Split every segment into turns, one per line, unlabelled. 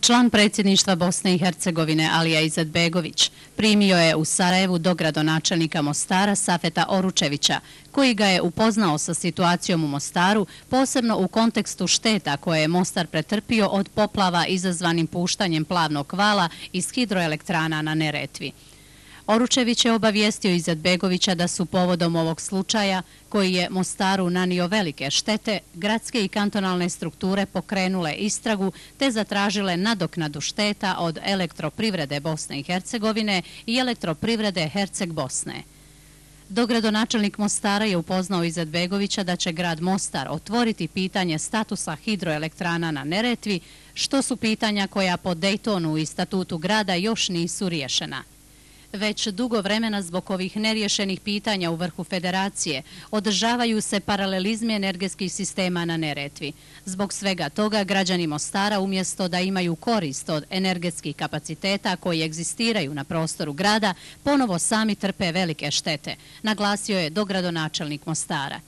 Član predsjedništva Bosne i Hercegovine Alija Izetbegović primio je u Sarajevu dogradonačelnika Mostara Safeta Oručevića, koji ga je upoznao sa situacijom u Mostaru, posebno u kontekstu šteta koje je Mostar pretrpio od poplava izazvanim puštanjem plavnog vala iz hidroelektrana na Neretvi. Oručević je obavijestio Izetbegovića da su povodom ovog slučaja, koji je Mostaru nanio velike štete, gradske i kantonalne strukture pokrenule istragu te zatražile nadoknadu šteta od Elektroprivrede Bosne i Hercegovine i Elektroprivrede Herceg Bosne. Dogradonačelnik Mostara je upoznao Izetbegovića da će grad Mostar otvoriti pitanje statusa hidroelektrana na Neretvi, što su pitanja koja po Dejtonu i statutu grada još nisu riješena. Već dugo vremena zbog ovih neriješenih pitanja u vrhu federacije održavaju se paralelizmi energetskih sistema na Neretvi. Zbog svega toga građani Mostara umjesto da imaju korist od energetskih kapaciteta koji egzistiraju na prostoru grada, ponovo sami trpe velike štete, naglasio je dogradonačelnik Mostara.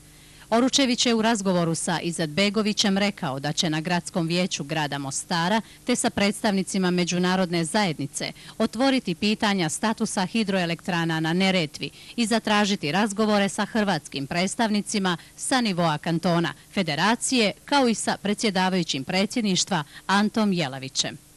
Oručević je u razgovoru sa Izetbegovićem rekao da će na gradskom vijeću grada Mostara te sa predstavnicima međunarodne zajednice otvoriti pitanja statusa hidroelektrana na Neretvi i zatražiti razgovore sa hrvatskim predstavnicima sa nivoa kantona, federacije kao i sa predsjedavajućim predsjedništva Antom Jelavićem.